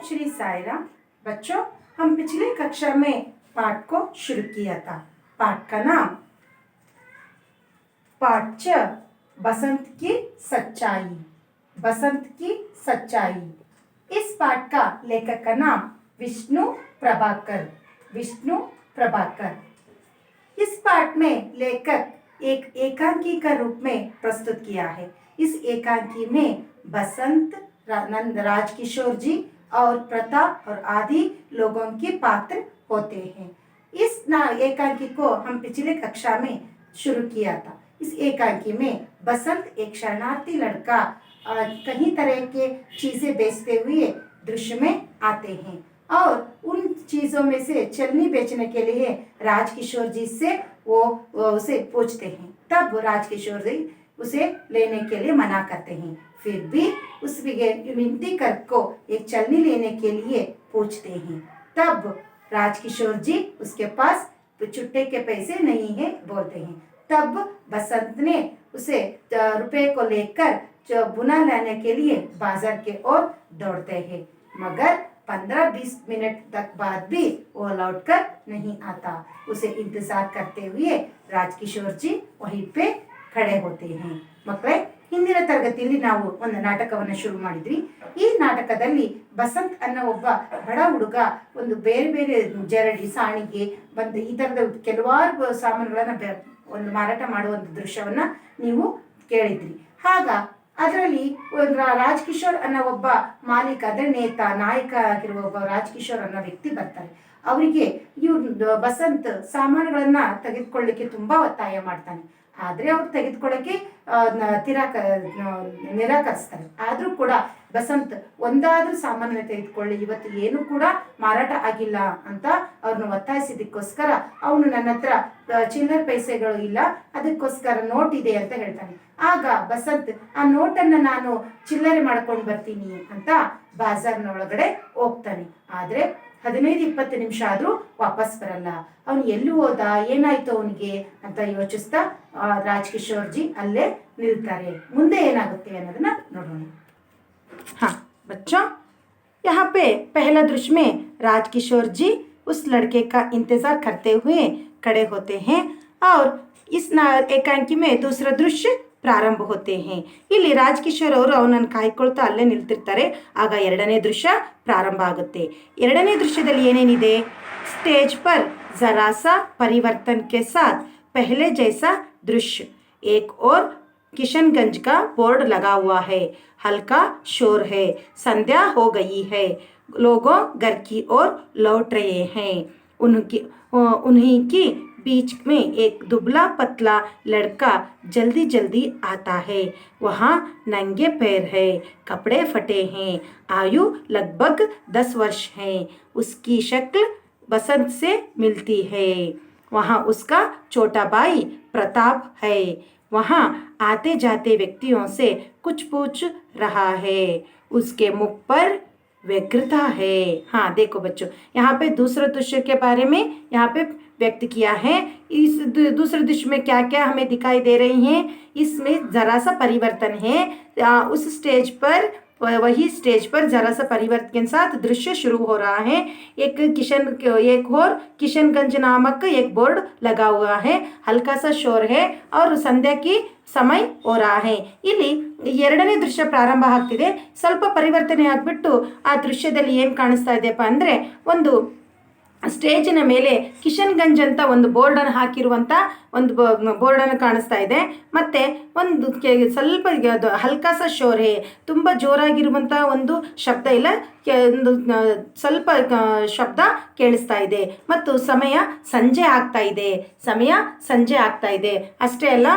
श्री साई राम। बच्चों, हम पिछले कक्षा में पाठ को शुरू किया था। पाठ का नाम पाठ 6 बसंत की सच्चाई। बसंत की सच्चाई। इस पाठ का लेखक का नाम विष्णु प्रभाकर। विष्णु प्रभाकर। इस पाठ में लेखक एक एकांकी का रूप में प्रस्तुत किया है। इस एकांकी में बसंत, राजकिशोर जी और प्रताप और आदि लोगों के पात्र होते हैं। इस एकांकी को हम पिछले कक्षा में शुरू किया था। इस एकांकी में बसंत एक शरणार्थी लड़का कई तरह के चीजें बेचते हुए दृश्य में आते हैं और उन चीजों में से चलनी बेचने के लिए राजकिशोर जी से वो उसे पूछते हैं। तब राजकिशोर जी उसे लेने के लिए मना करते हैं। फिर भी उस विनती कर को एक चलनी लेने के लिए पूछते हैं। तब राजकिशोर जी उसके पास छुट्टे के पैसे नहीं है बोलते हैं। तब बसंत ने उसे रुपए को लेकर बुना लाने के लिए बाजार के ओर दौड़ते हैं, मगर 15-20 मिनट तक बाद भी वो लौटकर नहीं आता। उसे इंतजार करते हुए राजकिशोर जी वहीं पे खड़े होते हैं। ಮಕ್ಕಳೇ, ಹಿಂದಿನ ತರಗತಿಯಲ್ಲಿ ನಾವು ಒಂದು ನಾಟಕವನ್ನು ಶುರು ಮಾಡಿದ್ವಿ। ಈ ನಾಟಕದಲ್ಲಿ ಬಸಂತ್ ಅನ್ನೋ ಒಬ್ಬ ಬಡ ಹುಡುಗ ಒಂದು ಬೇರೆ ಬೇರೆ ಜರಡಿ, ಸಾಣಿಗೆ ಬಂದು ಈ ತರದ ಕೆಲವಾರು ಸಾಮಾನುಗಳನ್ನ ಒಂದು ಮಾರಾಟ ಮಾಡುವಂತ ದೃಶ್ಯವನ್ನ ನೀವು ಕೇಳಿದ್ರಿ। ಆಗ ಅದರಲ್ಲಿ ರಾಜಕಿಶೋರ್ ಅನ್ನೋ ಒಬ್ಬ ಮಾಲೀಕ, ಅಂದ್ರೆ ನಾಯಕ ಆಗಿರುವ ಒಬ್ಬ ರಾಜಕಿಶೋರ್ ಅನ್ನೋ ವ್ಯಕ್ತಿ ಬರ್ತಾರೆ। ಅವರಿಗೆ ಇವ್ರು ಬಸಂತ್ ಸಾಮಾನುಗಳನ್ನ ತೆಗೆದುಕೊಳ್ಳಿಕ್ಕೆ ತುಂಬಾ ಒತ್ತಾಯ ಮಾಡ್ತಾನೆ। ಆದ್ರೆ ಅವ್ರು ತೆಗೆದುಕೊಳ್ಳಕ್ಕೆ ನಿರಾಕರಿಸ್ತಾರೆ। ಆದ್ರೂ ಕೂಡ ಬಸಂತ್ ಒಂದಾದ್ರೂ ಸಾಮಾನ್ಯ ತೆಗೆದುಕೊಳ್ಳಿ, ಇವತ್ತು ಏನು ಕೂಡ ಮಾರಾಟ ಆಗಿಲ್ಲ ಅಂತ ಅವ್ರನ್ನ ಒತ್ತಾಯಿಸಿದಕ್ಕೋಸ್ಕರ ಅವನು ನನ್ನ ಹತ್ರ ಚಿಲ್ಲರ್ ಪೈಸೆಗಳು ಇಲ್ಲ, ಅದಕ್ಕೋಸ್ಕರ ನೋಟ್ ಇದೆ ಅಂತ ಹೇಳ್ತಾನೆ। ಆಗ ಬಸಂತ್ ಆ ನೋಟನ್ನ ನಾನು ಚಿಲ್ಲರೆ ಮಾಡ್ಕೊಂಡು ಬರ್ತೀನಿ ಅಂತ ಬಾಜಾರ್ನ ಒಳಗಡೆ ಹೋಗ್ತಾನೆ। ಆದ್ರೆ 15-20 ನಿಮಿಷ ಆದ್ರೂ ವಾಪಸ್ ಬರಲ್ಲ। ಅವನು ಎಲ್ಲಿ ಹೋದ, ಏನಾಯ್ತು ಅವನಿಗೆ ಅಂತ ಯೋಚಿಸ್ತಾ ರಾಜಕಿಶೋರ್ जी ಅಲ್ಲೇ ನಿಲ್ತಾರೆ। ಮುಂದೆ ಏನಾಗುತ್ತೆ ಅನ್ನೋದನ್ನ ನೋಡೋಣ। हाँ बच्चों, यहाँ पे पहला दृश्य में राजकिशोर जी उस लड़के का इंतजार करते हुए खड़े होते हैं और इस एकांकी में दूसरा दृश्य ಪ್ರಾರಂಭ होते हैं। ಇಲ್ಲಿ ರಾಜಕಿಶೋರ್ ಅವರು ಅವನನ್ನು ಕಾಯ್ಕೊಳ್ತಾ ಅಲ್ಲೇ ನಿಲ್ತಿರ್ತಾರೆ। ಆಗ ಎರಡನೇ ದೃಶ್ಯ ಪ್ರಾರಂಭ ಆಗುತ್ತೆ। ಎರಡನೇ ದೃಶ್ಯದಲ್ಲಿ ಏನೇನಿದೆ? स्टेज पर जरा सा परिवर्तन के साथ पहले जैसा दृश्य। एक और किशनगंज का बोर्ड लगा हुआ है। हल्का शोर है। संध्या हो गई है। लोगों घर की ओर लौट रहे हैं। उन्हीं की बीच में एक दुबला पतला लड़का जल्दी जल्दी आता है। वहाँ नंगे पैर है, कपड़े फटे हैं, आयु लगभग 10 वर्ष है। उसकी शक्ल बसंत से मिलती है। वहाँ उसका छोटा भाई प्रताप है। वहाँ आते जाते व्यक्तियों से कुछ पूछ रहा है। उसके मुख पर व्यग्रता है। हाँ देखो बच्चों, यहाँ पे दूसरे दृश्य के बारे में यहाँ पे व्यक्त किया है। इस दूसरे दृश्य में क्या क्या हमें दिखाई दे रही हैं? इसमें जरा सा परिवर्तन है। उस स्टेज पर, वही स्टेज पर जरा सा परिवर्तन के साथ दृश्य शुरू हो रहा है। एक और किशनगंज नामक एक बोर्ड लगा हुआ है। हल्का सा शोर है और संध्या की ಸಮಯ हो रहा है। ಇಲ್ಲಿ ಎರಡನೇ ದೃಶ್ಯ ಪ್ರಾರಂಭ ಆಗ್ತಿದೆ। ಸ್ವಲ್ಪ ಪರಿವರ್ತನೆ ಆಗಿಬಿಟ್ಟು ಆ ದೃಶ್ಯದಲ್ಲಿ ಏನು ಕಾಣಿಸ್ತಾ ಇದೆಯಪ್ಪ ಅಂದರೆ, ಒಂದು ಸ್ಟೇಜಿನ ಮೇಲೆ ಕಿಶನ್ಗಂಜ್ ಅಂತ ಒಂದು ಬೋರ್ಡನ್ನು ಹಾಕಿರುವಂಥ ಒಂದು ಬೋರ್ಡನ್ನು ಕಾಣಿಸ್ತಾ ಇದೆ। ಮತ್ತು ಒಂದು ಸ್ವಲ್ಪ ಹಲ್ಕಾಸ ಶೋರೆ, ತುಂಬ ಜೋರಾಗಿರುವಂಥ ಒಂದು ಶಬ್ದ ಇಲ್ಲ, ಒಂದು ಸ್ವಲ್ಪ ಶಬ್ದ ಕೇಳಿಸ್ತಾ ಇದೆ ಮತ್ತು ಸಮಯ ಸಂಜೆ ಆಗ್ತಾ ಇದೆ। ಸಮಯ ಸಂಜೆ ಆಗ್ತಾ ಇದೆ ಅಷ್ಟೇ ಅಲ್ಲ,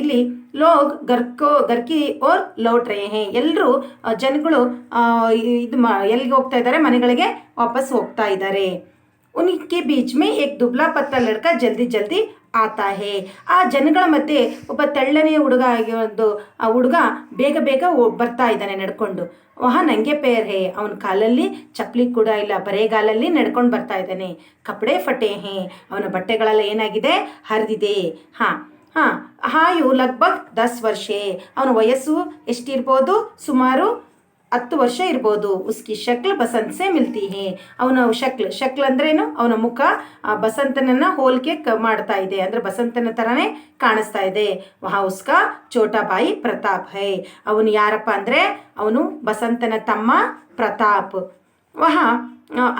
ಇಲ್ಲಿ ಲೋಗ್ ಗರ್ಕಿ ಓರ್ ಲೌಟ್ ರಹೆ ಹೇ, ಎಲ್ಲರೂ ಜನಗಳು ಎಲ್ಲಿಗೆ ಹೋಗ್ತಾ ಇದ್ದಾರೆ? ಮನೆಗಳಿಗೆ ವಾಪಸ್ ಹೋಗ್ತಾ ಇದ್ದಾರೆ। उनके बीच में एक दुबला पतला लड़का जल्दी जल्दी आता है। ಆ ಜನಗಳ ಮಧ್ಯೆ ಒಬ್ಬ ತೆಳ್ಳನೆಯ ಹುಡುಗ ಆ ಹುಡುಗ ಬೇಗ ಬೇಗ ಬರ್ತಾ ಇದ್ದಾನೆ ನಡ್ಕೊಂಡು। ವಹ ನಂಗೆ ಪೇರ್ ಹೇ, ಅವನ ಕಾಲಲ್ಲಿ ಚಪ್ಪಲಿ ಕೂಡ ಇಲ್ಲ, ಬರೇಗಾಲಲ್ಲಿ ನಡ್ಕೊಂಡು ಬರ್ತಾ ಇದ್ದಾನೆ। ಕಪಡೆ ಫಟೆ ಹೇ, ಅವನ ಬಟ್ಟೆಗಳೆಲ್ಲ ಏನಾಗಿದೆ? ಹರಿದಿದೆ। ಆಯು ಲಗ್ಭಗ್ 10 ವರ್ಷ, ಅವನ ವಯಸ್ಸು ಎಷ್ಟಿರ್ಬೋದು? ಸುಮಾರು 10 ವರ್ಷ ಇರ್ಬೋದು. ಉಸ್ಕಿ ಶಕ್ಲ್ ಬಸಂತ್ ಸೆ ಮಿಲ್ತಿ ಹೇ. ಅವನ ಶಕ್ಲ್ ಅಂದ್ರೇನು, ಅವನ ಮುಖ ಬಸಂತನನ್ನ ಹೋಲಿಕೆ ಮಾಡ್ತಾ ಇದೆ, ಅಂದ್ರೆ ಬಸಂತನ ಥರನೇ ಕಾಣಿಸ್ತಾ ಇದೆ. ವಹಾ ಉಸ್ಕಾ ಛೋಟಾ ಭಾಯಿ ಪ್ರತಾಪ್ ಹೈ. ಅವನು ಯಾರಪ್ಪ ಅಂದರೆ ಅವನು ಬಸಂತನ ತಮ್ಮ ಪ್ರತಾಪ್. ವಹಾ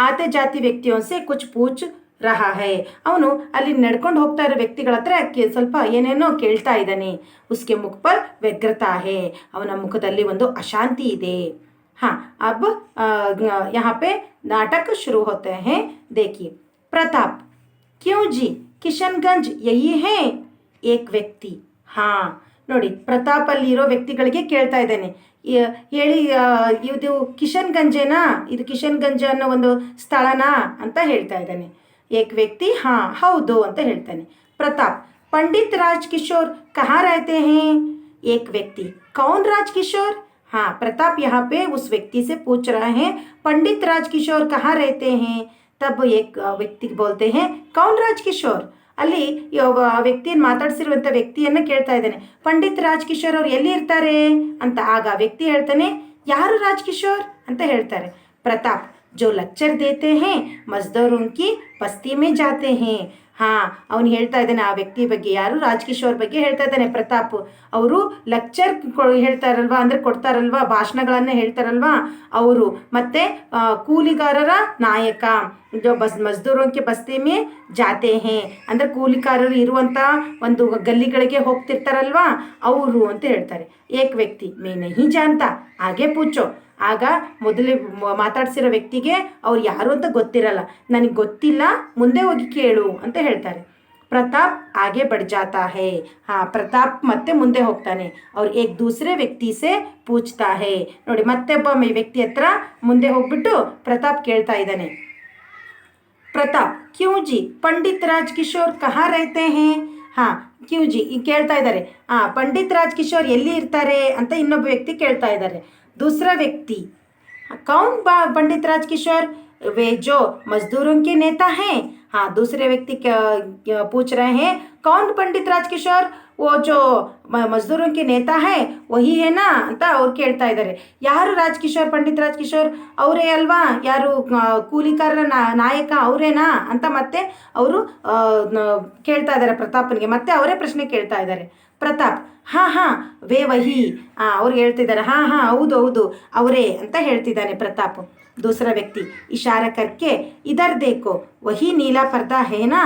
ಆತೆ ಜಾತಿ ವ್ಯಕ್ತಿಯೋ ಸೆ ಕುಚ್ ಪೂಚ್ ರಹಾ ಹೈ. ಅವನು ಅಲ್ಲಿ ನಡ್ಕೊಂಡು ಹೋಗ್ತಾ ಇರೋ ವ್ಯಕ್ತಿಗಳ ಹತ್ರ ಸ್ವಲ್ಪ ಏನೇನೋ ಕೇಳ್ತಾ ಇದ್ದಾನೆ. ಉಸ್ಕೆ ಮುಖ ಪರ್ ವ್ಯಗ್ರತಾ ಹೇ. ಅವನ ಮುಖದಲ್ಲಿ ಒಂದು ಅಶಾಂತಿ ಇದೆ. ಹಾಂ, ಅಬ್ ಯಹಾ ಪೆ ನಾಟಕ ಶುರು ಹೋತೆ ಹೇ. ದೇಖಿಯೇ, ಪ್ರತಾಪ್ ಕ್ಯೂ ಜಿ ಕಿಶನ್ಗಂಜ್ ಯಹಿ ಹೇ ಏಕ್ ವ್ಯಕ್ತಿ. ಹಾಂ ನೋಡಿ, ಪ್ರತಾಪ್ ಅಲ್ಲಿ ಇರೋ ವ್ಯಕ್ತಿಗಳಿಗೆ ಕೇಳ್ತಾ ಇದ್ದಾನೆ, ಹೇಳಿ ಇದು ಕಿಶನ್ಗಂಜೇನಾ, ಇದು ಕಿಶನ್ಗಂಜ್ ಅನ್ನೋ ಒಂದು ಸ್ಥಳನಾ ಅಂತ ಹೇಳ್ತಾ ಇದ್ದಾನೆ. ಏಕ್ ವ್ಯಕ್ತಿ ಹಾಂ ಹೌದು ಅಂತ ಹೇಳ್ತಾನೆ. ಪ್ರತಾಪ್ पंडित राजकिशोर कहाँ रहते हैं? एक व्यक्ति कौन राजकिशोर? हाँ, प्रताप यहाँ पे उस व्यक्ति से पूछ रहे हैं पंडित राजकिशोर कहाँ रहते हैं. तब एक व्यक्ति बोलते हैं कौन राजकिशोर. ಅಲ್ಲಿ ವ್ಯಕ್ತಿಯನ್ನು ಮಾತಾಡ್ಸಿರುವಂಥ ವ್ಯಕ್ತಿಯನ್ನು ಕೇಳ್ತಾ ಇದ್ದಾನೆ, ಪಂಡಿತ್ ರಾಜ್ಕಿಶೋರ್ ಅವ್ರು ಎಲ್ಲಿ ಇರ್ತಾರೆ ಅಂತ. ಆಗ ವ್ಯಕ್ತಿ ಹೇಳ್ತಾನೆ, ಯಾರು ರಾಜ್ಕಿಶೋರ್ ಅಂತ ಹೇಳ್ತಾರೆ. ಪ್ರತಾಪ್ जो लेक्चर देते हैं मजदूरों की बस्ती में जाते हैं. ಹಾಂ, ಅವನು ಹೇಳ್ತಾ ಇದ್ದಾನೆ ಆ ವ್ಯಕ್ತಿ ಬಗ್ಗೆ, ಯಾರು ರಾಜ್ಕಿಶೋರ್ ಬಗ್ಗೆ ಹೇಳ್ತಾ ಇದ್ದಾನೆ ಪ್ರತಾಪ್. ಅವರು ಲೆಕ್ಚರ್ ಹೇಳ್ತಾರಲ್ವಾ, ಅಂದರೆ ಕೊಡ್ತಾರಲ್ವಾ, ಭಾಷಣಗಳನ್ನು ಹೇಳ್ತಾರಲ್ವಾ ಅವರು. ಮತ್ತು ಕೂಲಿಗಾರರ ನಾಯಕ जो ಮಜ್ದೂರೋं के ಬಸ್ತಿ ಮೇ ಜಾತೆ ಹೇ, ಅಂದರೆ ಕೂಲಿಕಾರರು ಇರುವಂಥ ಒಂದು ಗಲ್ಲಿಗಳಿಗೆ ಹೋಗ್ತಿರ್ತಾರಲ್ವಾ ಅವರು ಅಂತ ಹೇಳ್ತಾರೆ. ಏಕ್ ವ್ಯಕ್ತಿ ಮೇ ನಹಿ ಜಾನ್ತಾ ಆಗೆ ಪೂಚೋ. ಆಗ ಮೊದಲೇ ಮಾತಾಡ್ಸಿರೋ ವ್ಯಕ್ತಿಗೆ ಅವ್ರು ಯಾರು ಅಂತ ಗೊತ್ತಿರಲ್ಲ, ನನಗೆ ಗೊತ್ತಿಲ್ಲ, ಮುಂದೆ ಹೋಗಿ ಕೇಳು ಅಂತ ಹೇಳ್ತಾರೆ. ಪ್ರತಾಪ್ ಆಗೆ ಬಡ್ ಜಾತಾ ಹೇ. ಹಾಂ, ಪ್ರತಾಪ್ ಮತ್ತೆ ಮುಂದೆ ಹೋಗ್ತಾನೆ. ಅವ್ರು ಏಕ್ ದೂಸರೆ ವ್ಯಕ್ತಿ ಸೆ ಪೂಚ್ತಾ ಹೇ. ನೋಡಿ, ಮತ್ತೊಬ್ಬ ವ್ಯಕ್ತಿ ಹತ್ರ ಮುಂದೆ ಹೋಗ್ಬಿಟ್ಟು ಪ್ರತಾಪ್ ಕೇಳ್ತಾ ಇದ್ದಾನೆ. ಪ್ರತಾಪ್ ಕ್ಯೂ ಜಿ ಪಂಡಿತ್ ರಾಜ್ಕಿಶೋರ್ ಕಹಾ ರಹತೆ ಹೇ. ಹಾಂ, ಕ್ಯೂ ಜಿ ಕೇಳ್ತಾ ಇದ್ದಾರೆ, ಪಂಡಿತ್ ರಾಜ್ಕಿಶೋರ್ ಎಲ್ಲಿ ಇರ್ತಾರೆ ಅಂತ ಇನ್ನೊಬ್ಬ ವ್ಯಕ್ತಿ ಕೇಳ್ತಾ ಇದ್ದಾರೆ. दूसरा व्यक्ति कौन पंडित राजकिशोर? वे जो मजदूरों के नेता हैं. हाँ, दूसरे व्यक्ति पूछ रहे हैं कौन पंडित राजकिशोर? वो जो मजदूरों के नेता है वही है ना ಅಂತ ಅವ್ರು ಕೇಳ್ತಾ ಇದ್ದಾರೆ. ಯಾರು ರಾಜ್ಕಿಶೋರ್, ಪಂಡಿತ್ ರಾಜ್ಕಿಶೋರ್ ಅವರೇ ಅಲ್ವಾ, ಯಾರು ಕೂಲಿಕಾರರ ನಾಯಕ ಅವರೇನಾ ಅಂತ ಮತ್ತೆ ಅವರು ಕೇಳ್ತಾ ಇದ್ದಾರೆ ಪ್ರತಾಪನಿಗೆ. ಮತ್ತೆ ಅವರೇ ಪ್ರಶ್ನೆ ಕೇಳ್ತಾ ಇದ್ದಾರೆ. ಪ್ರತಾಪ್ ಹಾಂ ಹಾಂ ವೇ ವಹಿ. ಅವ್ರು ಹೇಳ್ತಿದ್ದಾರೆ, ಹಾಂ ಹಾಂ ಹೌದು ಹೌದು ಅವರೇ ಅಂತ ಹೇಳ್ತಿದ್ದಾನೆ ಪ್ರತಾಪ್. ದೂಸರಾ ವ್ಯಕ್ತಿ ಇಶಾರಾ ಕರ್ಕೆ ಇದರ್ ದೇಕೋ ವಹಿ ನೀಲಾ ಪರ್ದಾ ಹೇನಾ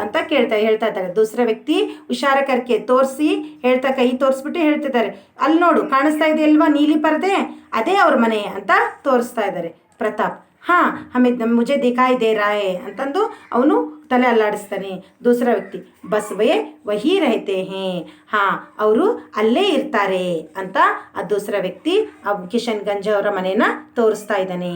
ಅಂತ ಹೇಳ್ತಾ ಇದ್ದಾರೆ. ದೂಸರಾ ವ್ಯಕ್ತಿ ಇಶಾರ ಕರ್ಕೆ ತೋರಿಸಿ ಹೇಳ್ತಾ, ಕೈ ತೋರಿಸ್ಬಿಟ್ಟು ಹೇಳ್ತಿದ್ದಾರೆ, ಅಲ್ಲಿ ನೋಡು ಕಾಣಿಸ್ತಾ ಇದೆ ಅಲ್ವಾ ನೀಲಿ ಪರ್ದೆ, ಅದೇ ಅವ್ರ ಮನೆ ಅಂತ ತೋರಿಸ್ತಾ ಇದ್ದಾರೆ. ಪ್ರತಾಪ್ ಹಾಂ ಮುಜೆ ದಿಖಾಯಿ ದೇ ರಾ ಹೇ ಅಂತಂದು ಅವನು ತಲೆ ಅಲ್ಲಾಡಿಸ್ತಾನೆ. ದೂಸರಾ ವ್ಯಕ್ತಿ ಬಸ್ ವಹಿ ರಹತೆ ಹೇ. ಹಾಂ, ಅವರು ಅಲ್ಲೇ ಇರ್ತಾರೆ ಅಂತ ಆ ದೂಸರಾ ವ್ಯಕ್ತಿ ಕಿಶನ್ಗಂಜ್ ಅವರ ಮನೇನ ತೋರಿಸ್ತಾ ಇದ್ದಾನೆ.